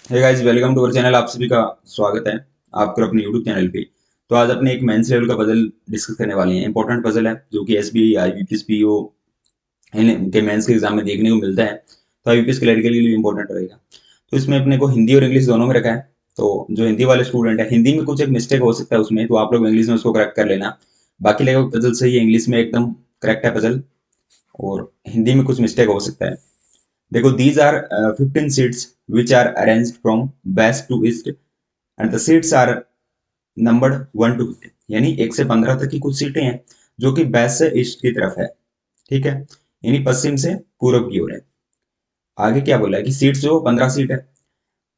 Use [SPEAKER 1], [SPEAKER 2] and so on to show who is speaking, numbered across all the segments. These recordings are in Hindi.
[SPEAKER 1] Hey guys, welcome to our channel. आप सभी का स्वागत है आपके अपने यूट्यूब चैनल पे। तो आज अपने एक मेंस लेवल का पजल डिस्कस करने वाले हैं। इंपॉर्टेंट पजल है जो कि एसबीआई, आईबीपीएस, पीओ के मेंस के एग्जाम में देखने को मिलता है। तो आईबीपीएस क्लैरिटी के लिए इंपॉर्टेंट रहेगा। तो इसमें अपने को हिंदी और इंग्लिश दोनों में रखा है। तो जो हिंदी वाले स्टूडेंट है, हिंदी में कुछ एक मिस्टेक हो सकता है उसमें, तो आप लोग इंग्लिश में उसको करेक्ट कर लेना। बाकी लगभग पजल सही है, इंग्लिश में एकदम करेक्ट है पजल, और हिंदी में कुछ मिस्टेक हो सकता है। देखो, these are 15 seats which are arranged from west to east and the seats are numbered 1 to 15। यानी 1 से 15 तक की कुछ सीटें हैं जो कि वेस्ट से ईस्ट की तरफ है। ठीक है, यानी पश्चिम से पूर्व की ओर है। आगे क्या बोला है कि सीट्स जो 15 सीट है,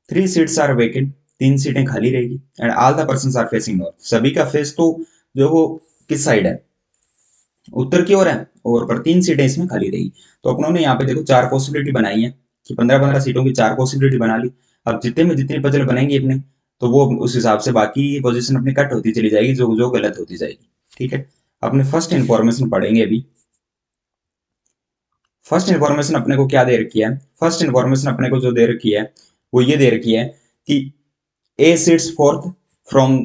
[SPEAKER 1] 3 सीट्स आर वेकेंट, 3 सीटें खाली रहेगी, and all the person are facing north. सभी का फेस तो जो वो किस साइड है, उत्तर की ओर है, और पर 3 सीटें इसमें खाली रहेगी। तो अपनों ने यहाँ पे देखो 4 पॉसिबिलिटी बनाई है कि 15-15 सीटों की 4 पॉसिबिलिटी बना ली। अब जितने में जितने पजल बनेंगे अपने, तो वो उस हिसाब से बाकी पोजीशन अपनी कट होती चली जाएगी, जो जो गलत होती जाएगी। ठीक है, अपने फर्स्ट इन्फॉर्मेशन पढ़ेंगे अभी। फर्स्ट इन्फॉर्मेशन अपने को क्या दे रखी है? फर्स्ट इन्फॉर्मेशन अपने को जो दे रखी है वो ये दे रखी है कि A sits fourth from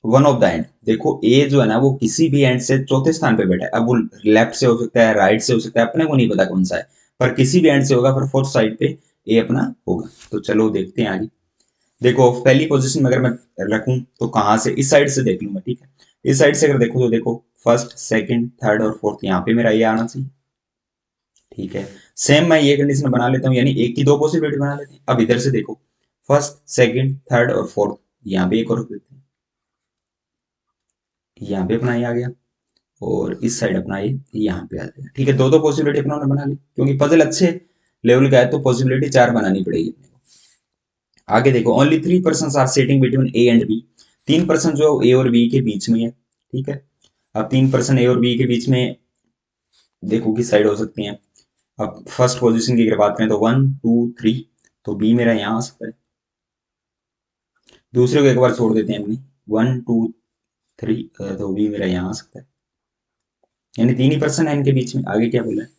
[SPEAKER 1] one of the end. देखो, ए जो है ना वो किसी भी एंड से चौथे स्थान पे बैठा है। अब वो लेफ्ट से हो सकता है, राइट से हो सकता है, अपने को नहीं पता कौन सा है, पर किसी भी एंड से होगा, पर फोर्थ साइड पे ए अपना होगा। तो चलो देखते हैं आगे। देखो, पहली पोजीशन में अगर मैं रखूं तो कहां से, इस साइड से देख लूं मैं। ठीक है, इस साइड से अगर देखो तो देखो फर्स्ट, सेकंड, थर्ड और फोर्थ, यहाँ पे मेरा ये आना चाहिए। ठीक है, सेम मैं ये कंडीशन बना लेता हूँ, यानी एक की 2 पॉसिबिलिटी बना लेते हैं। अब इधर से देखो, फर्स्ट, सेकंड, थर्ड और फोर्थ, यहाँ पे एक और रख देते हैं। यहाँ पे अपना ये आ गया, और इस साइड अपना ये यहाँ पे आ जाएगा। ठीक है, दो दो पॉसिबिलिटी अपना बना ली, क्योंकि पजल अच्छे लेवल का है तो पॉसिबिलिटी 4 बनानी पड़ेगी अपने को। आगे देखो, only 3 person are sitting between A and B. 3 person जो ए और बी के बीच में है। ठीक है, अब 3 पर्सन ए और बी के बीच में देखो किस साइड हो सकती हैं। अब फर्स्ट पोजीशन की अगर बात करें तो 1 2 3, तो बी मेरा यहाँ आ सकता है। दूसरे को एक बार छोड़ देते हैं अपनी, 1 2 3, तो बी मेरा यहाँ आ सकता है। यानी 3 ही पर्सन है इनके बीच में। आगे क्या बोला है?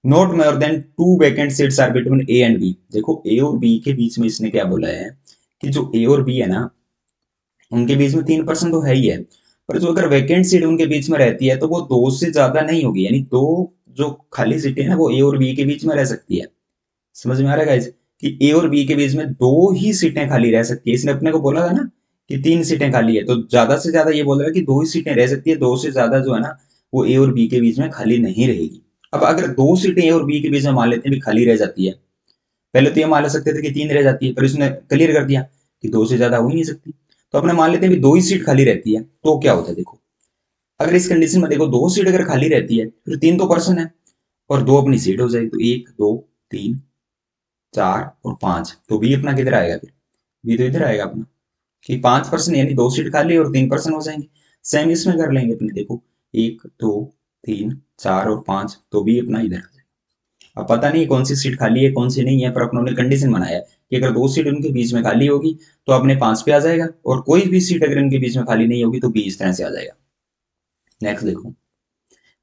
[SPEAKER 1] Not more than 2 vacant seats are between A and B. देखो, ए और बी के बीच में इसने क्या बोला है कि जो ए और बी है ना, उनके बीच में 3 पर्सन तो है ही है, पर जो अगर वैकेंट सीट उनके बीच में रहती है तो वो दो से ज्यादा नहीं होगी। यानी दो जो खाली सीटें हैं ना वो ए और बी के बीच में रह सकती है। समझ में आ रहा है गाइस, कि ए और बी के बीच में दो ही सीटें खाली रह सकती है। इसने अपने को बोला था ना कि 3 सीटें खाली है, तो ज्यादा से ज्यादा ये बोल रहा है कि 2 ही सीटें रह सकती है। दो से ज्यादा जो है ना वो ए और बी के बीच में खाली नहीं रहेगी। अब अगर 2 सीटें ए और बी के बीच में मान लेते हैं भी खाली रह जाती है, पहले तो ये मान सकते थे कि 3 रह जाती है, पर इसने क्लियर कर दिया कि दो से ज्यादा हो ही नहीं सकती। तो अपने मान लेते हैं भी 2 ही सीट खाली रहती है, तो क्या होता है देखो। अगर इस कंडीशन में देखो 2 सीट अगर खाली रहती है, फिर 3 तो पर्सन है, और दो अपनी सीट हो जाएगी। तो 1 2 3 4 और 5, तो बी अपना किधर आएगा फिर? बी तो इधर आएगा अपना, कि 5 पर्सन यानी 2 सीट खाली और 3 पर्सन हो जाएंगे। सेम इसमें कर लेंगे अपने, देखो 1 2 3 4 और 5, तो बी अपना इधर आ जाएगा। अब पता नहीं कौन सी सीट खाली है कौन सी नहीं है, पर अपनों ने कंडीशन बनाया है कि अगर 2 सीट उनके बीच में खाली होगी तो अपने 5 पे आ जाएगा, और कोई भी सीट अगर इनके बीच में खाली नहीं होगी तो बी इस तरह से आ जाएगा। नेक्स्ट देखो,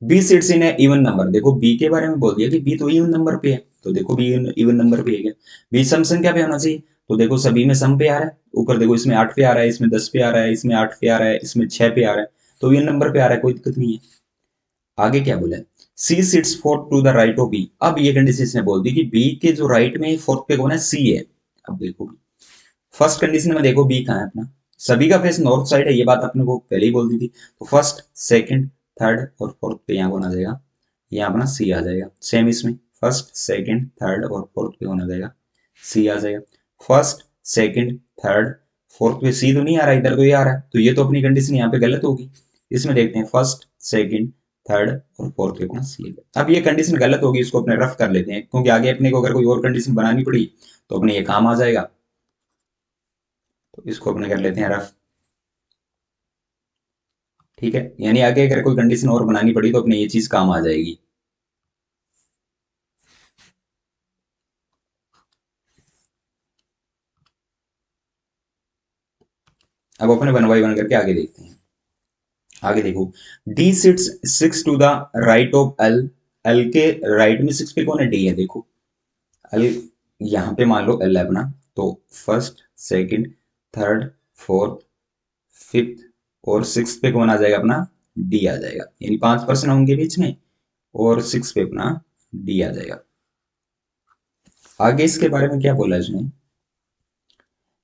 [SPEAKER 1] बी सीट्स इन है इवन नंबर। देखो, बी के बारे में बोल दिया कि बी तो इवन नंबर पे है, तो देखो बी इवन नंबर पे है क्या? बी सम संख्या पे होना चाहिए, तो देखो सभी में सम पे आ रहा है। ऊपर देखो, इसमें 8 पे आ रहा है, इसमें 10 पे आ रहा है, इसमें 8 पे आ रहा है, इसमें 6 पे आ रहा है, तो इवन नंबर पे आ रहा है, कोई दिक्कत नहीं है। आगे क्या बोला है? C sits fourth to the right of B. अब ये कंडीशन इसने बोल दी कि बी के जो राइट में फोर्थ पे कौन है? सी है। अब देखो, फर्स्ट कंडीशन में देखो बी कहाँ है अपना, सभी का फेस नॉर्थ साइड है, ये बात अपने को पहले ही बोल दी थी। तो फर्स्ट, सेकंड, थर्ड और फोर्थ पे यहाँ कौन आ जाएगा? यहाँ अपना सी आ जाएगा। सेम इसमें फर्स्ट, सेकंड, थर्ड और फोर्थ पे कौन आ जाएगा? सी आ जाएगा। फर्स्ट, सेकंड, थर्ड, फोर्थ पे सी तो नहीं आ रहा, इधर तो ये आ रहा है, तो ये तो अपनी कंडीशन यहाँ पे गलत होगी। इसमें देखते हैं फर्स्ट, सेकंड, थर्ड और फोर्थ पे अपना सी है। अब ये कंडीशन गलत होगी, इसको अपने रफ कर लेते हैं, क्योंकि आगे अपने को अगर कोई और कंडीशन बनानी पड़ी तो अपने ये काम आ जाएगा। तो इसको अपने कर लेते हैं रफ। ठीक है, यानी आगे अगर कोई कंडीशन और बनानी पड़ी तो अपने ये चीज काम आ जाएगी। अब अपने वन बाई वन करके आगे देखते हैं। आगे देखो, D sits 6 to the right of L. L के राइट में 6 पे कौन है? डी है। देखो, एल यहाँ पे मान लो एल है अपना, तो first, second, third, fourth, fifth और सिक्स पे कौन आ जाएगा अपना, डी आ जाएगा। यानी 5% है उनके बीच में और सिक्स पे अपना डी आ जाएगा। आगे इसके बारे में क्या बोला इसने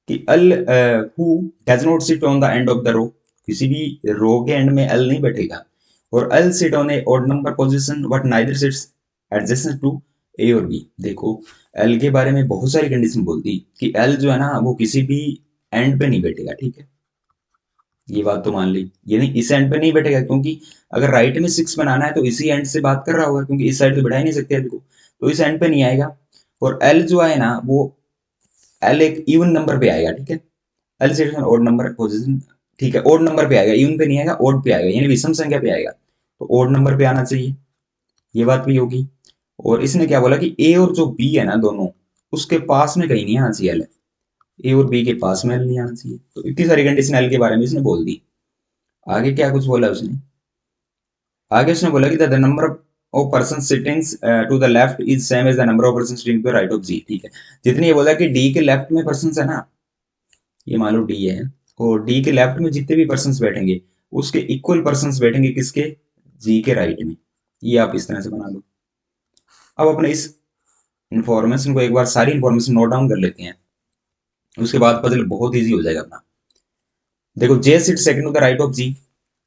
[SPEAKER 1] कि L who does not sit on the end of the row, किसी भी रो के एंड में एल नहीं बैठेगा। और L sit on a odd number position but neither sits adjacent to A और बी। देखो एल के बारे में बहुत सारी कंडीशन बोलती कि एल जो है ना वो किसी भी एंड पे नहीं बैठेगा, ठीक है, ये बात तो मान ली। ये नहीं इस एंड पे नहीं बैठेगा, क्योंकि अगर राइट में सिक्स बनाना है तो इसी एंड से बात कर रहा होगा, क्योंकि इस साइड तो बैठा ही नहीं सकते एल को, तो इस एंड पे नहीं आएगा। और एल जो है ना वो एल एक इवन नंबर पे आएगा, ठीक है, एल से ओड नंबर पोजीशन, ठीक है, ओड नंबर पे आएगा, इवन पे नहीं आएगा, ओड पे आएगा, यानी विषम संख्या पे आएगा, तो ओड नंबर पे आना चाहिए, ये बात भी होगी। और इसने क्या बोला कि ए और जो बी है ना दोनों, उसके पास में कहीं नहीं आना चाहिए एल, ए और बी के पास में एल नहीं आना चाहिए। तो इतनी सारी कंडीशन एल के बारे में इसने बोल दी। आगे क्या कुछ बोला उसने, आगे उसने बोला कि the number of person sitting to the left is same as the number of person sitting to the right of G, ठीक है। जितनी ये बोला कि डी के लेफ्ट में पर्सन है ना, ये मान लो डी है, और डी के लेफ्ट में जितने भी पर्सन बैठेंगे उसके इक्वल पर्सन बैठेंगे किसके, जी के राइट में। ये आप इस तरह से बना लो। अब अपने इस इंफॉर्मेशन को एक बार सारी इंफॉर्मेशन नोट डाउन कर लेते हैं, उसके बाद पजल बहुत इजी हो जाएगा अपना। देखो J sit second to the right of G,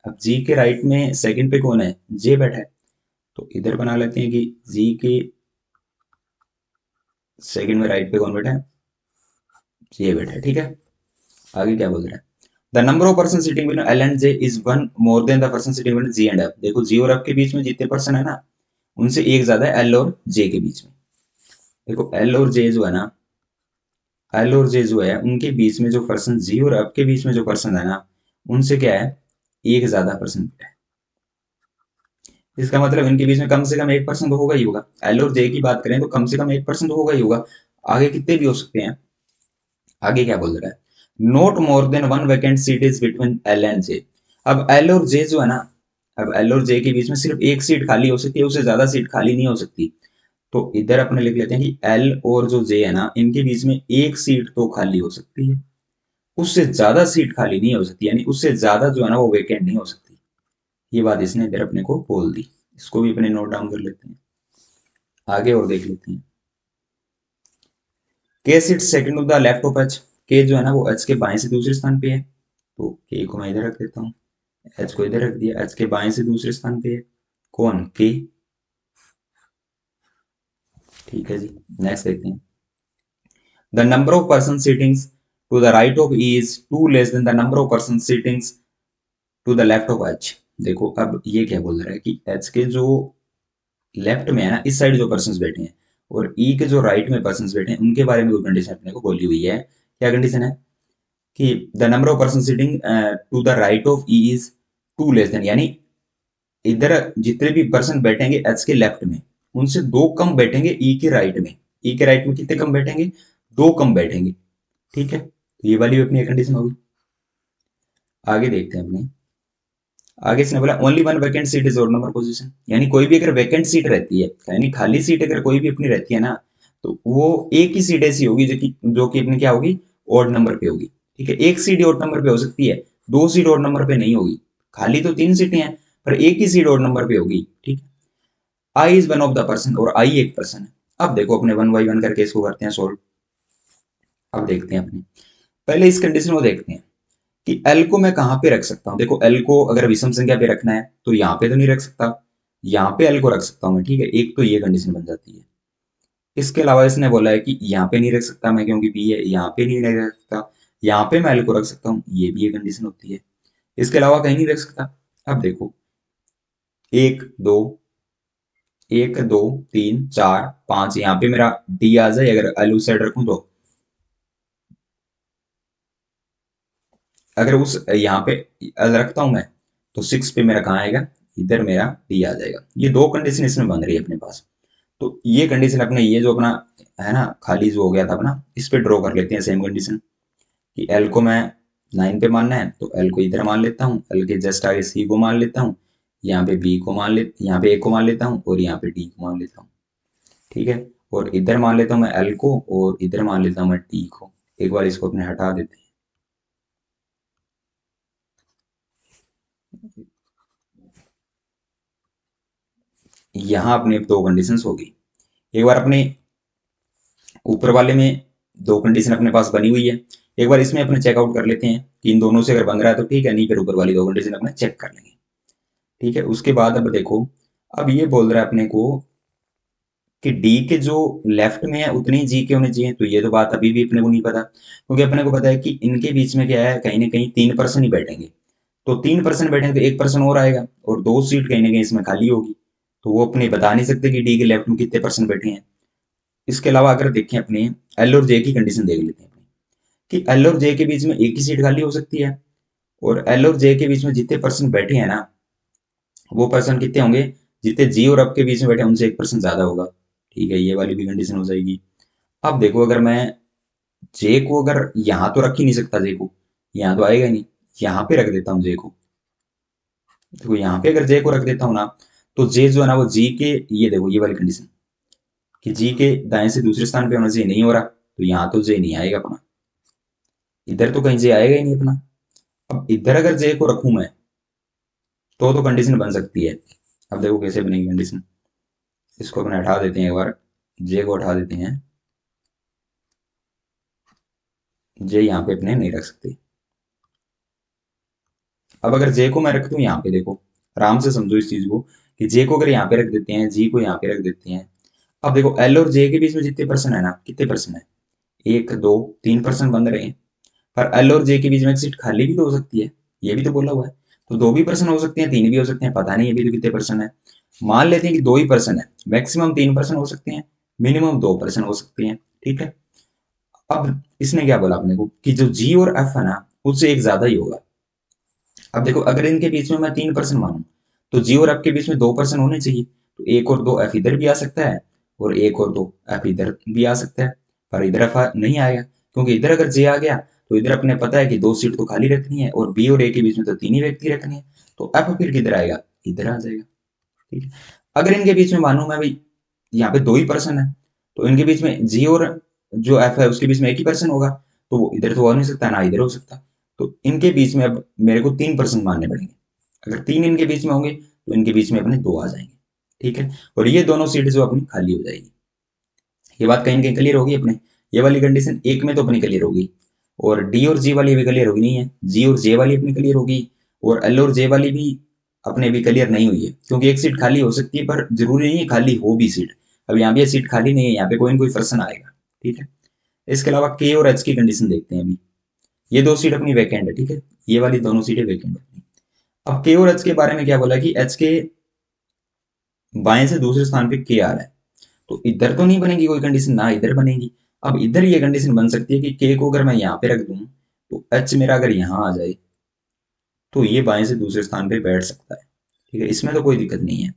[SPEAKER 1] अब जी के राइट में सेकंड पे कौन है, जे बैठा है, तो इधर बना लेते हैं कि जी के सेकंड में राइट पे कौन बैठा है, जे बैठा है, ठीक है। आगे क्या बोल रहा है, the number of person sitting between L and J is one more than the person sitting between ji and F. देखो जी और एफ के बीच में जितने पर्सन है ना उनसे एक ज्यादा है एल और जे के बीच में। देखो एल और जे जो है ना, एल और जे जो है उनके बीच में जो पर्सन जी और एफ के बीच में जो पर्सन है ना उनसे क्या है, एक ज्यादा पर्सन है। इसका मतलब इनके बीच में कम से कम एक पर्सन तो होगा ही होगा। एल और जे की बात करें तो कम से कम एक पर्सन तो होगा ही होगा, आगे कितने भी हो सकते हैं। आगे क्या बोल रहा है, not more than one vacant seat is between L and J. अब एल और जे जो है ना, अब एल और जे के बीच में सिर्फ एक सीट खाली हो सकती है, उससे ज्यादा सीट खाली नहीं हो सकती। तो इधर अपने लिख लेते हैं कि एल और जो जे है ना इनके बीच में एक सीट तो खाली हो सकती है, उससे ज्यादा सीट खाली नहीं हो सकती, यानी उससे ज्यादा जो है ना वो वेकेंट नहीं हो सकती। ये बात इसने इधर अपने को बोल दी, इसको भी अपने नोट डाउन कर लेते हैं। आगे और देख लेते हैं, K seat second to the left of H. K जो है ना वो एच के बाएं से दूसरे स्थान पे है, तो के को मैं इधर रख देता हूँ, एच को इधर रख दिया, एच के बाएं से दूसरे स्थान पे है कौन, के, ठीक है जी। नेक्स्ट देखते हैं, the number of person sittings to the right of E is two less than the number of person sittings to the left of H. देखो अब ये क्या बोल रहा है कि एच के जो लेफ्ट में है ना इस साइड जो पर्सन बैठे हैं और ई के जो राइट में पर्सन बैठे हैं उनके बारे में कोई कंडीशन अपने को बोली हुई है। क्या कंडीशन है कि the number of person sitting to the right of E is two less than, यानी इधर जितने भी पर्सन बैठेंगे एच के लेफ्ट में उनसे दो कम बैठेंगे ई के राइट में। ई के राइट में कितने कम बैठेंगे, दो कम बैठेंगे, ठीक है। तो ये वाली अपनी कंडीशन होगी। आगे देखते हैं अपने, आगे इसने बोला only one vacant seat is odd number position, यानी कोई भी अगर वैकेंट सीट रहती है, यानी खाली सीट अगर कोई भी अपनी रहती है ना तो वो एक ही सीट ऐसी होगी जो कि अपनी क्या होगी, ऑड नंबर पे होगी, ठीक है। एक सीट ऑड नंबर पे हो सकती है, दो सीट ऑड नंबर पे नहीं होगी। खाली तो तीन सीटें हैं पर एक ही सीट ऑड नंबर पे होगी, ठीक है। I is one of the person, और आई एक पर्सन है। अब देखो अपने वन बाई वन करके इसको करते हैं सोल्व। अब देखते हैं अपने, पहले इस कंडीशन को देखते हैं कि एल को मैं कहां पे रख सकता हूं। देखो एल को अगर विषम संख्या पे रखना है तो यहाँ पे तो नहीं रख सकता, यहाँ पे एल को रख सकता हूं मैं, ठीक है। एक तो ये कंडीशन बन जाती है। इसके अलावा इसने बोला है कि यहाँ पे नहीं रख सकता मैं क्योंकि बी है, यहाँ पे नहीं रख सकता, यहाँ पे मैं एल को रख सकता हूँ, ये भी एक कंडीशन होती है। इसके अलावा कहीं नहीं रख सकता। अब देखो एक दो, एक दो तीन चार पांच, यहाँ पे मेरा डी आ जाए अगर एल उस साइड रखूं तो, अगर उस यहाँ पे एल रखता हूं मैं तो सिक्स पे मेरा कहाँ आएगा, इधर मेरा डी आ जाएगा। ये दो कंडीशन इसमें बन रही है अपने पास। तो ये कंडीशन अपने ये जो अपना है ना खाली जो हो गया था अपना, इस पे ड्रॉ कर लेते हैं सेम कंडीशन कि एल को मैं 9 पे मानना है तो एल को इधर मान लेता हूँ, एल के जस्ट आगे सी को मान लेता हूँ, यहाँ पे बी को मान ले, यहाँ पे ए को मान लेता हूँ और यहाँ पे डी को मान लेता हूँ, ठीक है। और इधर मान लेता हूँ मैं एल को और इधर मान लेता हूँ मैं डी को, एक बार इसको अपने हटा देते हैं। यहाँ अपने दो कंडीशंस होगी। एक बार अपने ऊपर वाले में दो कंडीशन अपने पास बनी हुई है, एक बार इसमें अपने चेकआउट कर लेते हैं कि इन दोनों से अगर बन रहा है तो ठीक है, नहीं फिर ऊपर वाली दो कंडीशन अपने चेक कर लेंगे। ठीक है, उसके बाद अब देखो, अब ये बोल रहा है अपने को कि डी के जो लेफ्ट में है उतने ही जी के होने चाहिए, तो ये तो बात अभी भी अपने को नहीं पता, क्योंकि अपने को पता है कि इनके बीच में क्या है, कहीं ना कहीं 3% ही बैठेंगे। तो 3% बैठेंगे तो 1% और आएगा, और दो सीट कहीं ना कहीं इसमें खाली होगी। तो वो अपने बता नहीं सकते कि डी के लेफ्ट में कितने परसेंट बैठे हैं। इसके अलावा अगर देखें अपने एल और जे की कंडीशन देख लेते हैं अपने, कि एल और जे के बीच में एक ही सीट खाली हो सकती है, और एल और जे के बीच में जितने पर्सन बैठे हैं ना, वो पर्सन कितने होंगे, जितने जी और अप के बीच में बैठे हैं उनसे 1% ज्यादा होगा। ठीक है, ये वाली भी कंडीशन हो जाएगी। अब देखो, अगर मैं जे को अगर यहां तो रख ही नहीं सकता, जे को यहां तो आएगा ही नहीं, यहाँ पे रख देता हूँ जे को। देखो यहाँ पे अगर जे को रख देता हूँ ना, तो जे जो है ना वो जी के, ये देखो ये वाली कंडीशन, कि जी के दाएं से दूसरे स्थान पे होना चाहिए, नहीं हो रहा, तो यहाँ तो जे नहीं आएगा अपना, इधर तो कहीं जे आएगा ही नहीं अपना। अब इधर अगर जे को रखूं मैं, तो कंडीशन बन सकती है। अब देखो कैसे बनेगी कंडीशन। इसको अपने हटा देते हैं एक बार, जे को हटा देते हैं, जे यहाँ पे अपने नहीं रख सकते। अब अगर जे को मैं रख दूं यहाँ पे, देखो आराम से समझो इस चीज को, कि जे को अगर यहाँ पे रख देते हैं, जी को यहाँ पे रख देते हैं। अब देखो एल और जे के बीच में जितने पर्सन है ना, कितने पर्सन है, एक दो 3% बन रहे हैं। पर एल और जे के बीच में एक सीट खाली भी तो हो सकती है, ये भी तो बोला हुआ है। तो दो भी पर्सन हो सकते हैं, तीन भी हो सकते हैं, पता नहीं अभी तो कितने पर्सन है। मान लेते हैं कि दो ही पर्सन है, मैक्सिमम 3% हो सकते हैं, मिनिमम 2% हो सकते हैं। ठीक है, अब इसने क्या बोला अपने को, कि जो जी और एफ है ना, उससे एक ज्यादा ही होगा। अब देखो, अगर इनके बीच में मैं 3% मानूं, तो जी और एफ के बीच में 2% होने चाहिए, तो एक और दो एफ इधर भी आ सकता है, और एक और दो एफ इधर भी आ सकता है। पर इधर एफ नहीं आएगा, क्योंकि इधर अगर जे आ गया, तो इधर अपने पता है कि दो सीट तो खाली रखनी है, और बी और ए के बीच में तो तीन ही व्यक्ति रखने हैं, तो एफ फिर किधर आएगा, इधर आ जाएगा। ठीक है, अगर इनके बीच में मानू मैं भाई, यहाँ पे दो ही पर्सन है, तो इनके बीच में जी और जो एफ है उसके बीच में एक ही पर्सन होगा, तो वो इधर तो हो नहीं सकता, ना इधर हो सकता। तो इनके बीच में अब मेरे को 3% मानने पड़ेंगे। अगर तीन इनके बीच में होंगे, तो इनके बीच में अपने दो आ जाएंगे। ठीक है, और ये दोनों सीट जो अपनी खाली हो जाएगी। ये बात कहीं ना कहीं क्लियर होगी अपने, ये वाली कंडीशन एक में तो अपनी क्लियर होगी, और डी और जी वाली भी क्लियर होगी नहीं है, जी और जे वाली अपनी क्लियर होगी, और एल और जे वाली भी अपने भी क्लियर नहीं हुई है, क्योंकि एक सीट खाली हो सकती है, पर जरूरी नहीं है खाली हो भी सीट। अब यहाँ भी सीट खाली नहीं है, यहाँ पे कोई ना कोई पर्सन आएगा। ठीक है, इसके अलावा के और एच की कंडीशन देखते हैं अभी। ये दो सीट अपनी वैकेंट है, ठीक है, ये वाली दोनों सीटें वैकेंट है। अब के और एच के बारे में क्या बोला, कि एच के बाएं से दूसरे स्थान पे के आ रहा है, तो इधर तो नहीं बनेगी कोई कंडीशन, ना इधर बनेगी। अब इधर ये कंडीशन बन सकती है कि के को अगर मैं यहाँ पे रख दूं, तो एच मेरा अगर यहाँ आ जाए, तो ये बाएं से दूसरे स्थान पे बैठ सकता है। ठीक है, इसमें तो कोई दिक्कत नहीं है।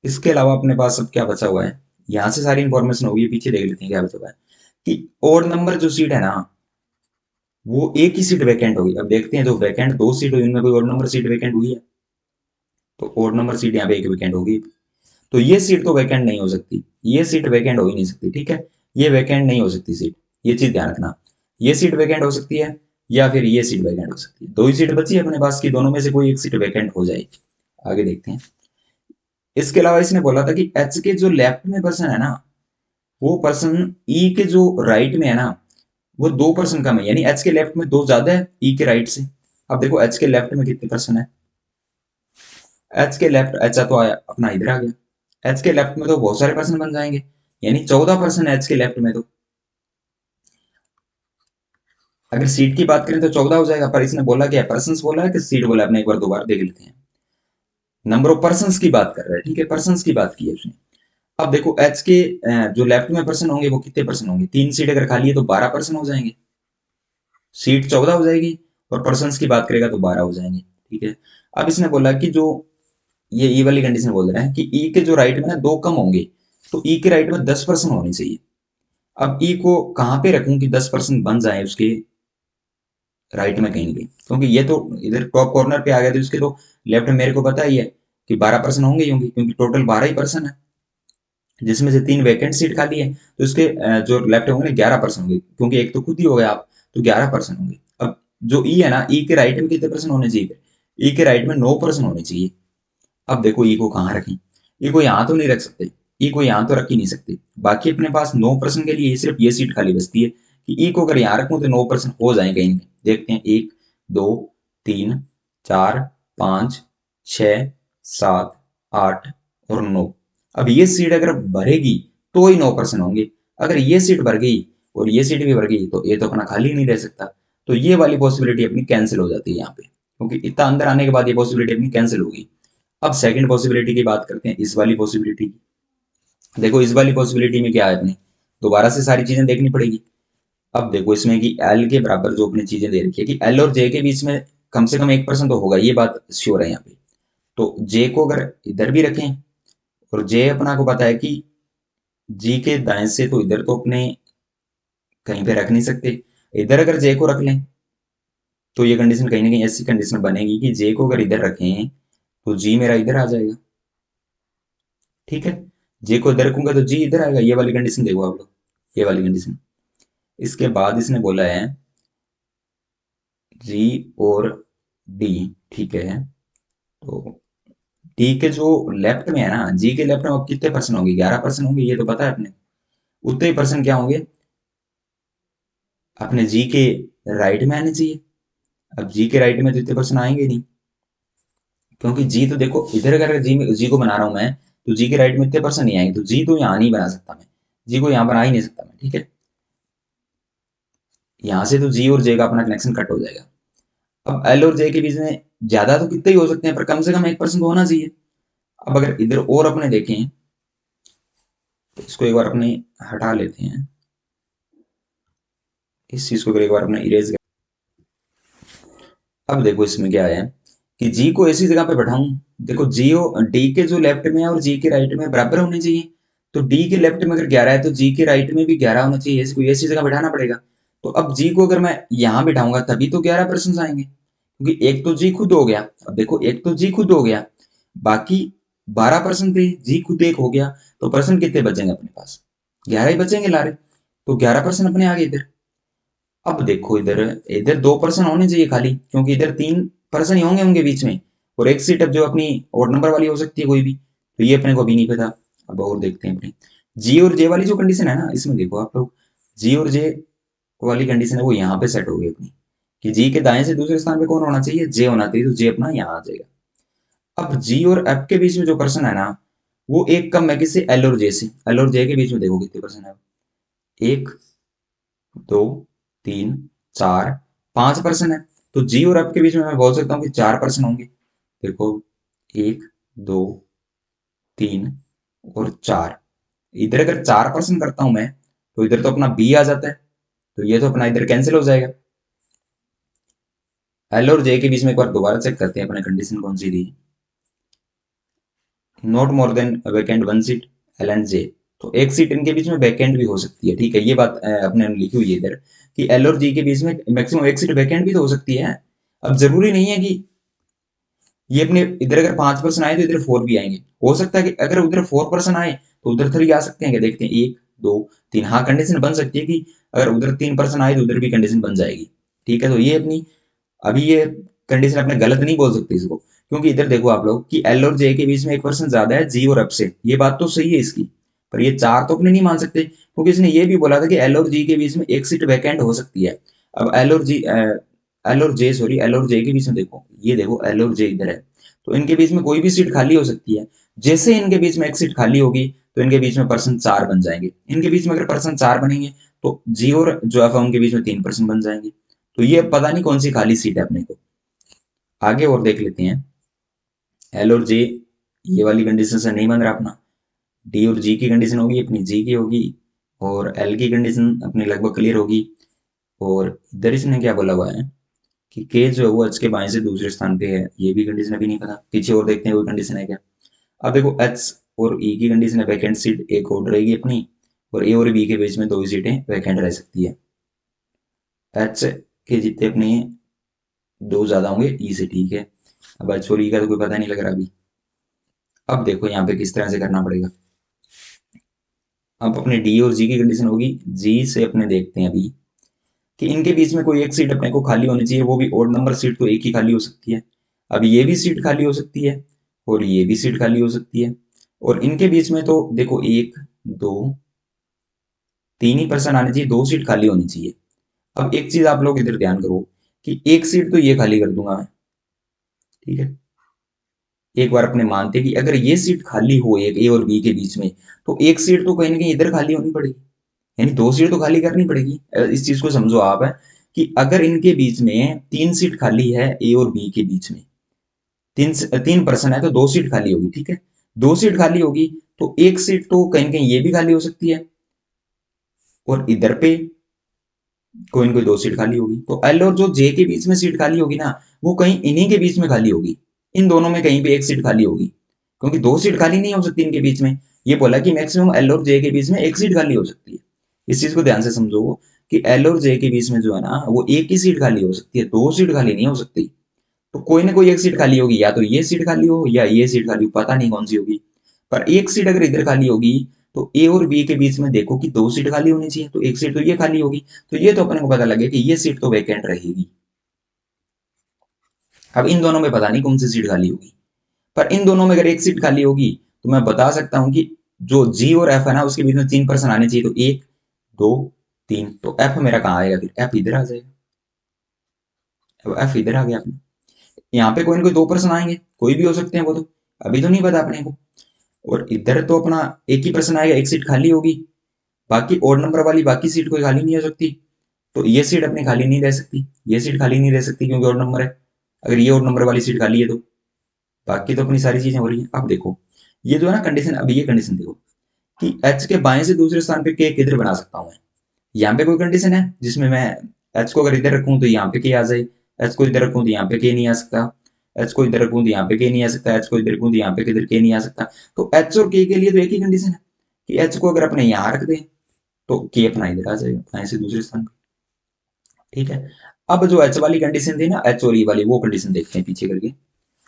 [SPEAKER 1] इसके अलावा अपने पास अब क्या बचा हुआ है, यहाँ से सारी इंफॉर्मेशन होगी, पीछे देख लेते हैं क्या बचा हुआ है। कि और नंबर जो सीट है ना, वो एक ही सीट वैकेंट होगी। अब देखते हैं, जो वैकेंट दो सीट हुई उनमें कोई और नंबर सीट वैकेंट हुई है, तो और नंबर सीट यहाँ पे एक वैकेंट होगी। तो ये सीट तो वैकेंट नहीं हो सकती, ये सीट वैकेंट हो ही नहीं सकती। ठीक है, ये वैकेंट नहीं हो सकती सीट, ये चीज ध्यान रखना। ये सीट वैकेंट हो सकती है, या फिर ये सीट वैकेंट हो सकती है। दो ही सीट बची है अपने पास की, दोनों में से कोई एक सीट वैकेंट हो जाए। आगे देखते हैं। इसके अलावा इसने बोला था कि एच के जो लेफ्ट में पर्सन है ना, वो पर्सन ई के जो राइट में है ना, वो 2% कम है, यानी एच के लेफ्ट में दो ज्यादा है ई के राइट से। अब देखो एच के लेफ्ट में कितने पर्सन है, एच के लेफ्ट, एच तो आया अपना इधर आ गया, एच के लेफ्ट में तो बहुत सारे पर्सन बन जाएंगे, यानी 14% एच के लेफ्ट में। तो अगर सीट की बात करें तो 14 हो जाएगा, पर इसने बोला क्या है, पर्सन बोला है कि सीट बोला है, अपने एक बार दोबारा देख लेते हैं। नंबर ऑफ पर्सन की बात कर रहा है, ठीक है, पर्सन की बात की है उसने। अब देखो एच के जो लेफ्ट में पर्सन होंगे वो कितने पर्सन होंगे, तीन सीट अगर खाली है तो 12% हो जाएंगे, सीट 14 हो जाएगी, और पर्सन की बात करेगा तो 12 हो जाएंगे। ठीक है, अब इसने बोला कि जो ये ई वाली कंडीशन बोल रहा है कि ई के जो राइट में ना दो कम होंगे, तो ई के राइट में 10% होनी चाहिए। अब ई को कहाँ पे रखूं कि 10% बन जाए उसके राइट में कहीं भी, क्योंकि ये तो इधर टॉप कॉर्नर पे आ गया, तो उसके तो लेफ्ट में मेरे को पता ही है कि 12% होंगे ही होंगे, क्योंकि टोटल 12 ही पर्सन है। जिसमें से 3 वैकेंट सीट खाली है, तो इसके जो लेफ्ट होंगे ना 11% होंगे, क्योंकि एक तो खुद ही हो गया आप, तो 11% होंगे। अब जो ई है ना, ई के राइट में कितने परसेंट होने चाहिए? ई के राइट में 9% होने चाहिए। अब देखो ई को कहाँ रखें? ई को यहाँ तो नहीं रख सकते, ई को यहाँ तो रख ही नहीं सकते। बाकी अपने पास 9% के लिए सिर्फ ये सीट खाली बचती है कि ई को अगर यहाँ रखूं तो 9% हो जाएंगे इनके। देखते हैं, 1 2 3 4 5 6 7 8 और 9। अब ये सीट अगर भरेगी तो ही 9% होंगे। अगर ये सीट भर गई और ये सीट भी भर गई तो ये तो अपना खाली नहीं रह सकता। तो ये वाली पॉसिबिलिटी अपनी कैंसिल हो जाती है यहाँ पे, क्योंकि इतना अंदर आने के बाद ये पॉसिबिलिटी अपनी कैंसिल होगी। अब सेकंड पॉसिबिलिटी की बात करते हैं, इस वाली पॉसिबिलिटी की। देखो इस वाली पॉसिबिलिटी में क्या है, अपने दोबारा से सारी चीजें देखनी पड़ेगी। अब देखो इसमें कि एल के बराबर जो अपनी चीजें दे रखी है कि एल और जे के बीच में कम से कम 1% तो होगा, ये बात श्योर है यहाँ पे। तो जे को अगर इधर भी रखें, और जे अपना को पता है कि जी के दाएं से तो इधर तो अपने कहीं पे रख नहीं सकते, इधर अगर जे को रख लें तो ये कंडीशन कहीं ना कहीं ऐसी कंडीशन बनेगी कि जे को अगर इधर रखें तो जी मेरा इधर आ जाएगा। ठीक है, जे को इधर रखूंगा तो जी इधर आएगा। ये वाली कंडीशन देखो आप लोग, ये वाली कंडीशन। इसके बाद इसने बोला है जी और डी। ठीक है, तो डी के जो लेफ्ट में है ना, जी के लेफ्ट में अब कितने परसेंट होंगे? 11% होंगे, ये तो पता है अपने। उतने ही परसेंट क्या होंगे अपने जी के राइट में आने चाहिए। अब जी के राइट में तो इतने परसेंट आएंगे नहीं, क्योंकि जी तो देखो इधर अगर जी को बना रहा हूं मैं, तो जी के राइट में इतने परसेंट नहीं आएंगे, तो जी तो यहाँ नहीं बना सकता मैं, जी को यहाँ बना ही नहीं सकता मैं। ठीक है, यहाँ से तो जी और जे का अपना कनेक्शन कट हो जाएगा। अब एल और जे के बीच में ज्यादा तो कितने ही हो सकते हैं, पर कम से कम 1% तो होना चाहिए। अब अगर इधर और अपने देखें तो इसको एक बार अपने हटा लेते हैं, इस चीज को एक बार अपने इरेज कर। अब देखो इसमें क्या है कि जी को ऐसी जगह पे बैठाऊं, देखो जी और डी के जो लेफ्ट में है और जी के राइट में बराबर होने चाहिए। तो डी के लेफ्ट में अगर 11 है तो जी के राइट में भी 11 होना चाहिए, इसको ऐसी जगह बैठाना पड़ेगा। तो अब जी को अगर मैं यहाँ बिठाऊंगा तभी तो 11% आएंगे, क्योंकि एक तो जी खुद हो गया। अब देखो एक तो जी खुद हो गया, बाकी 12% थे, जी खुद एक हो गया, तो परसेंट कितने बचेंगे अपने पास? 11 ही बचेंगे लारे। तो 11% अपने आ गए इधर। अब देखो इधर, इधर 2% होने चाहिए खाली, क्योंकि इधर 3% ही होंगे उनके बीच में, और एक सीट अब जो अपनी और नंबर वाली हो सकती है कोई भी, तो ये अपने को अभी नहीं पता। अब और देखते हैं अपने जी और जे वाली जो कंडीशन है ना, इसमें देखो आप लोग, जी और जे वाली कंडीशन है वो यहाँ पे सेट हो गई अपनी, कि जी के दाएं से दूसरे स्थान पे कौन होना चाहिए? जे होना चाहिए, तो जे अपना यहाँ आ जाएगा। अब जी और एफ के बीच में जो पर्सन है ना, वो एक कम है किससे? एल और जे से। एल और जे के बीच में देखो कितने पर्सन है, 1 2 3 4 5% है। तो जी और एफ के बीच में मैं बोल सकता हूँ कि 4% होंगे। देखो, 1 2 3 और 4। इधर अगर 4% करता हूं मैं, तो इधर तो अपना बी आ जाता है, तो ये तो अपना इधर कैंसिल हो जाएगा। एल और जे के बीच में एक बार दोबारा चेक करते हैं अपने कंडीशन कौन सी थी। Not more than vacant one seat, L and J. तो एक सीट इनके बीच में वैकेंट भी हो सकती है। ठीक है, ये बात अपने लिखी हुई है इधर कि एल और जी के बीच में मैक्सिमम एक सीट वैकेंट भी तो हो सकती है। अब जरूरी नहीं है कि ये अपने इधर अगर 5% आए तो इधर 4 भी आएंगे। हो सकता है कि अगर उधर 4% आए तो उधर 3 आ सकते हैं क्या? देखते हैं, 1 2 3। हाँ, कंडीशन बन सकती है कि अगर उधर 3% आए तो उधर भी कंडीशन बन जाएगी। ठीक है, तो ये अपनी अभी ये कंडीशन अपने गलत नहीं बोल सकते इसको, क्योंकि इधर देखो आप लोग कि एल और जे के बीच में 1% ज्यादा है जी और एफ से, ये बात तो सही है इसकी। पर ये 4 तो अपने नहीं मान सकते, क्योंकि इसने ये भी बोला था कि एल और जी के बीच में एक सीट वैकेंट हो सकती है। अब एल और जे, सॉरी, एल और जे के बीच में देखो, ये देखो एल और जे इधर है, तो इनके बीच में कोई भी सीट खाली हो सकती है। जैसे इनके बीच में एक सीट खाली होगी तो इनके बीच में पर्सन 4 बन जाएंगे। इनके बीच में अगर पर्सन 4 बनेंगे तो जी और जो एफ है उनके बीच में 3% बन जाएंगे। तो ये पता नहीं कौन सी खाली सीट है अपने को। आगे और देख लेते हैं। एल और जे ये वाली कंडीशन से नहीं बन रहा अपना। डी और जी की कंडीशन होगी अपनी, जी की होगी, और एल की कंडीशन अपनी लगभग क्लियर होगी। और इधर इसने क्या बोला हुआ है कि के जो है वो एच के बाएं से दूसरे स्थान पे है, ये भी कंडीशन अभी नहीं पता। पीछे और देखते हैं कोई कंडीशन है क्या। अब देखो एच और ई की कंडीशन है, वैकेंट सीट एक और रहेगी अपनी, और ए और बी के बीच में 2 ही सीटें वैकेंट रह सकती है। एच के जितने अपने 2 ज्यादा होंगे ई से। ठीक है, अब एच और ई का तो कोई पता नहीं लग रहा अभी। अब देखो यहाँ पे किस तरह से करना पड़ेगा। अब अपने डी और जी की कंडीशन होगी। जी से अपने देखते हैं अभी कि इनके बीच में कोई एक सीट अपने को खाली होनी चाहिए, वो भी ओड नंबर सीट तो एक ही खाली हो सकती है। अब ये भी सीट खाली हो सकती है और ये भी सीट खाली हो सकती है, और इनके बीच में तो देखो एक, दो, तीन ही पर्सन आने चाहिए, दो सीट खाली होनी चाहिए। अब एक चीज आप लोग इधर ध्यान करो कि एक सीट तो ये खाली कर दूंगा मैं, ठीक है। एक बार अपने मानते कि अगर ये सीट खाली हो एक ए और बी के बीच में, तो एक सीट तो कहीं ना कहीं इधर खाली होनी पड़ेगी, यानी दो सीट तो खाली करनी पड़ेगी। इस चीज को समझो आप, है कि अगर इनके बीच में तीन सीट खाली है ए और बी के बीच में, तीन तीन पर्सन है तो दो सीट खाली होगी, ठीक है। दो सीट खाली होगी तो एक सीट तो कहीं ना कहीं ये भी खाली हो सकती है, और इधर पे कोई ना कोई दो सीट खाली होगी, तो एल और जो जे के बीच में सीट खाली होगी ना, वो कहीं इन्हीं के बीच में खाली होगी। इन दोनों में कहीं पे एक सीट खाली होगी, क्योंकि दो सीट खाली नहीं हो सकती इनके बीच में। ये बोला कि मैक्सिमम एल और जे के बीच में एक सीट खाली हो सकती है। इस चीज को ध्यान से समझो कि एल और जे के बीच में जो है ना, वो एक ही सीट खाली हो सकती है, दो सीट खाली नहीं हो सकती। तो कोई ना कोई एक सीट खाली होगी, या तो ये सीट खाली हो या ये सीट खाली हो, पता नहीं कौन सी होगी। पर एक सीट अगर इधर खाली होगी, तो ए और बी के बीच में देखो कि दो सीट खाली होनी चाहिए, तो एक सीट तो ये खाली होगी। तो ये तो अपने को पता लगे कि ये सीट तो वैकेंट रहेगी। अब इन दोनों में पता नहीं कौन सी सीट खाली होगी, पर इन दोनों में अगर एक सीट खाली होगी, तो मैं बता सकता हूं कि जो जी और एफ है ना, उसके बीच में तीन पर्सन आने चाहिए, तो एक, दो, तीन, तो एफ मेरा कहाँ आएगा, फिर एफ इधर आ जाएगा। अब एफ इधर आ गया अपने, यहाँ पे कोई ना कोई दो पर्सन आएंगे, कोई भी हो सकते हैं वो तो, अभी तो नहीं पता अपने को। और इधर तो अपना एक ही पर्सन आएगा, एक सीट खाली होगी, बाकी ओड नंबर वाली बाकी सीट कोई खाली नहीं हो सकती। तो ये सीट अपनी खाली नहीं रह सकती, ये सीट खाली नहीं रह सकती क्योंकि ओड नंबर है। अगर ये ओड नंबर वाली सीट खाली है तो बाकी तो अपनी सारी चीजें हो रही है। अब देखो ये जो है ना कंडीशन, अभी ये कंडीशन देखो कि एच के बाएं से दूसरे स्थान पे के किधर बना सकता हूँ मैं। यहाँ पे कोई कंडीशन है जिसमें मैं एच को अगर इधर रखूं तो यहाँ पे के आ जाए, एच को इधर रखूं तो यहाँ पे के नहीं आ सकता, एच को इधर रखूं तो यहाँ पे के नहीं आ सकता, एच को इधर रखूं तो यहाँ पे किधर के नहीं आ सकता। तो एच और के लिए तो एक ही कंडीशन है कि एच को अगर अपने यहाँ रख दें तो के अपना इधर आ जाएगा बाएं से दूसरे स्थान पे, ठीक है। अब जो एच वाली कंडीशन थी ना, एच और ई वाली, वो कंडीशन देखते हैं पीछे करके।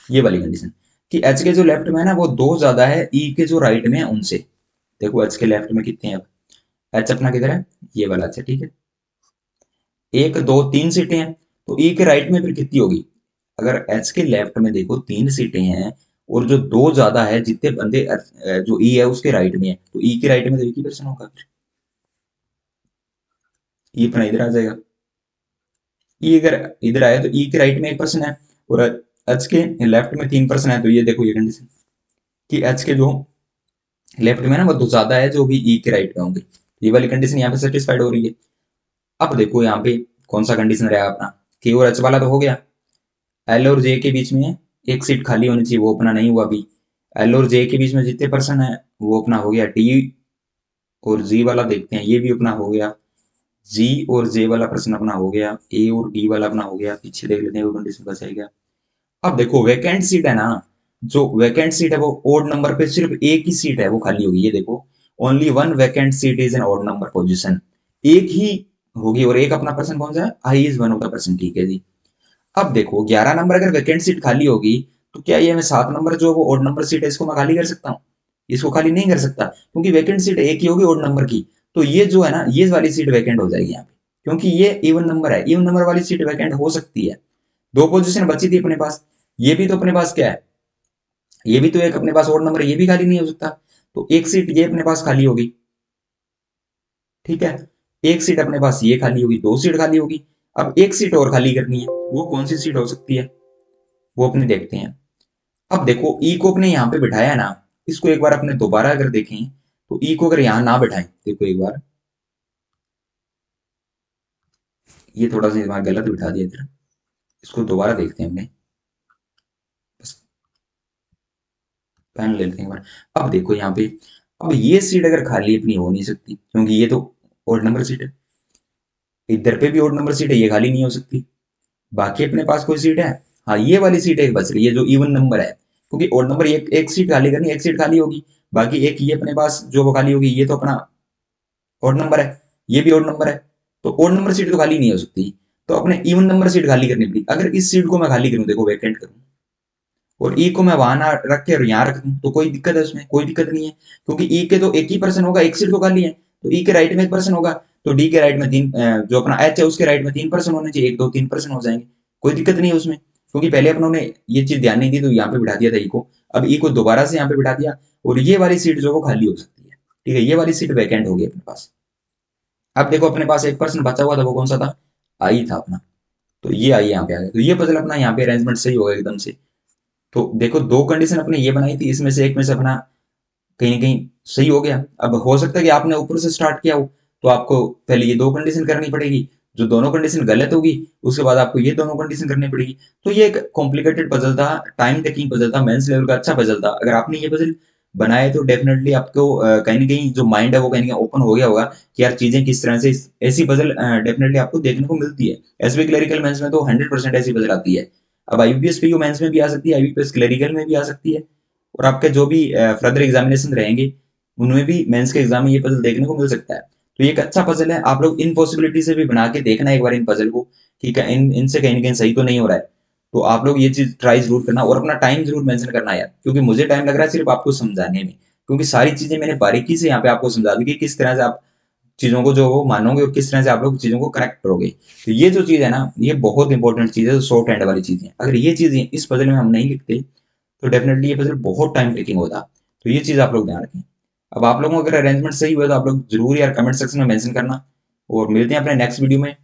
[SPEAKER 1] ये वाली कंडीशन कि एच के जो लेफ्ट में है ना, वो दो ज्यादा है ई के जो राइट में है उनसे। देखो एच के लेफ्ट में कितने हैं अब, एच अपना किधर है, ये वाला एच है, ठीक है। एक, दो, तीन सीटें हैं, तो ई के राइट में फिर कितनी होगी। अगर एच के लेफ्ट में देखो तीन सीटें हैं, और जो दो ज्यादा है जितने बंदे जो ई है उसके राइट में है, तो ई के राइट में तो एक ही पर्सन होगा, फिर ई अपना इधर आ जाएगा। ई अगर इधर आया तो ई के राइट में एक पर्सन है, और एच के लेफ्ट में तीन पर्सन है, तो ये देखो ये कंडीशन कि एच के जो लेफ्ट में ना वो दो ज्यादा है जो भी ई के राइट में होंगे, ये वाली कंडीशन यहाँ पे सेटिस्फाइड हो रही है। अब देखो यहाँ पे कौन सा कंडीशन रहेगा अपना, के और एच वाला तो हो गया। एल और जे के बीच में एक सीट खाली होनी चाहिए, वो अपना नहीं हुआ अभी। एल और जे के बीच में जितने पर्सन है वो अपना हो गया। डी और जी वाला देखते हैं, ये भी अपना हो गया। जी और जे वाला प्रश्न अपना हो गया, ए और डी वाला अपना हो गया। पीछे देख लेते हैं वो कंडीशन बच जाएगा। अब देखो वैकेंट सीट है ना, जो वैकेंट सीट है वो ओड नंबर पे सिर्फ एक ही सीट है वो खाली होगी, ये देखो only one vacant seat is an odd number position, एक ही होगी, और एक अपना पर्सन कौन सा है, I is one of the person, ठीक है जी। अब देखो 11 नंबर अगर वैकेंट सीट खाली होगी, तो क्या ये मैं 7 नंबर जो वो ओड नंबर सीट है इसको मैं खाली कर सकता हूँ, इसको खाली नहीं कर सकता, क्योंकि वैकेंट सीट एक ही होगी ओड नंबर की। तो ये जो है ना, ये वाली सीट वैकेंट हो जाएगी यहाँ पे, क्योंकि ये इवन नंबर है, इवन नंबर वाली सीट वैकेंट हो सकती है। दो पोजीशन बची थी अपने पास, ये भी तो अपने पास क्या है, ये भी तो एक अपने पास ओड नंबर है, ये भी खाली नहीं हो सकता। तो एक सीट ये अपने पास खाली होगी, ठीक है। एक सीट अपने पास ये खाली होगी, दो सीट खाली होगी। अब एक सीट और खाली करनी है, वो कौन सी सीट हो सकती है, वो अपने देखते हैं। अब देखो ई को अपने यहाँ पे बिठाया है ना, इसको एक बार अपने दोबारा अगर देखें, तो ई को अगर यहाँ ना बिठाएं, देखो एक बार ये थोड़ा सा दिमाग गलत बिठा दिया इधर, इसको दोबारा देखते हैं हमने, बस पेन ले लेते हैं एक बार। अब देखो यहाँ पे, अब ये सीट अगर खाली अपनी हो नहीं सकती, क्योंकि ये तो ओड नंबर सीट है। इधर पे भी ओड नंबर सीट है, ये खाली नहीं हो सकती। बाकी अपने पास कोई सीट है, हाँ ये वाली सीट एक बच रही है जो इवन नंबर है, क्योंकि ओड नंबर एक सीट खाली करनी, एक सीट खाली होगी, बाकी एक ये अपने पास जो वो खाली होगी, ये तो अपना ओड नंबर है, ये भी ओड नंबर है। तो ओड नंबर सीट तो खाली नहीं हो सकती, तो अपने इवन नंबर सीट खाली करनी पड़ी। अगर इस सीट को मैं खाली करूं, देखो वैकेंट करूं, और ई को मैं वहां ना रख के और यहाँ रख दूं तो कोई दिक्कत है उसमें? कोई दिक्कत नहीं है, क्योंकि ई के तो एक ही पर्सन होगा, एक सीट तो खाली है, तो ई के राइट में एक पर्सन होगा, तो डी के राइट में तीन, जो अपना एच है उसके राइट में तीन पर्सन होने चाहिए, एक दो तीन पर्सन हो जाएंगे, कोई दिक्कत नहीं है उसमें, क्योंकि पहले अपनों ने ये चीज ध्यान नहीं दी तो यहाँ पे बिठा दिया था ई को, अब ई को दोबारा से यहाँ पे बिठा दिया, और ये वाली सीट जो वो खाली हो सकती है, ठीक है, ये वाली सीट वैकेंट होगी अपने पास। अब देखो अपने पास एक पर्सन बचा हुआ था, वो कौन सा था? आई था अपना, तो ये आई यहाँ पे आ गया, तो ये पजल अपना यहाँ पे अरेंजमेंट सही होगा एकदम से। तो देखो दो कंडीशन अपने ये बनाई थी, इसमें से एक में से अपना कहीं ना कहीं सही हो गया। अब हो सकता है कि आपने ऊपर से स्टार्ट किया हो, तो आपको पहले ये दो कंडीशन करनी पड़ेगी, जो दोनों कंडीशन गलत होगी उसके बाद आपको ये दोनों कंडीशन करनी पड़ेगी। तो ये एक कॉम्प्लिकेटेड पजल था, टाइम टेकिंग पजल था, मेंस लेवल का अच्छा पजल था। अगर आपने ये पजल बनाए तो डेफिनेटली आपको कहीं ना कहीं जो माइंड है वो कहीं ना कहीं ओपन हो गया होगा कि यार चीजें किस तरह से ऐसी पजल डेफिनेटली आपको देखने को मिलती है। एसबी क्लरिकल मेंस में तो 100% ऐसी पजल आती है। अब आईबीपीएस पीयू मेंस में भी आ सकती है, आईबीपीएस क्लरिकल में भी आ सकती है, और आपके जो भी फर्दर एग्जामिनेशन रहेंगे उनमें भी मेंस के एग्जाम में ये पजल देखने को मिल सकता है। तो ये एक अच्छा पजल है, आप लोग इन पॉसिबिलिटी से भी बना के देखना एक बार इन पजल को, ठीक है, इनसे कहीं ना कहीं सही तो नहीं हो रहा है, तो आप लोग ये चीज ट्राई जरूर करना, और अपना टाइम जरूर मेंशन करना यार, क्योंकि मुझे टाइम लग रहा है सिर्फ आपको समझाने में, क्योंकि सारी चीजें मैंने बारीकी से यहाँ पे आपको समझा दी कि किस तरह से आप चीजों को जो वो मानोगे और किस तरह से आप लोग चीजों को करेक्ट करोगे। तो ये जो चीज है ना, ये बहुत इंपॉर्टेंट चीज है, शॉर्ट हैंड वाली चीजें अगर ये चीजें इस पजल में हम नहीं लिखते तो डेफिनेटली ये पजल बहुत टाइम टेकिंग होता। तो ये चीज आप लोग ध्यान रखें। अब आप लोगों को अगर अरेंजमेंट सही हुआ तो आप लोग जरूर यार कमेंट सेक्शन में मेंशन करना, और मिलते हैं अपने नेक्स्ट वीडियो में।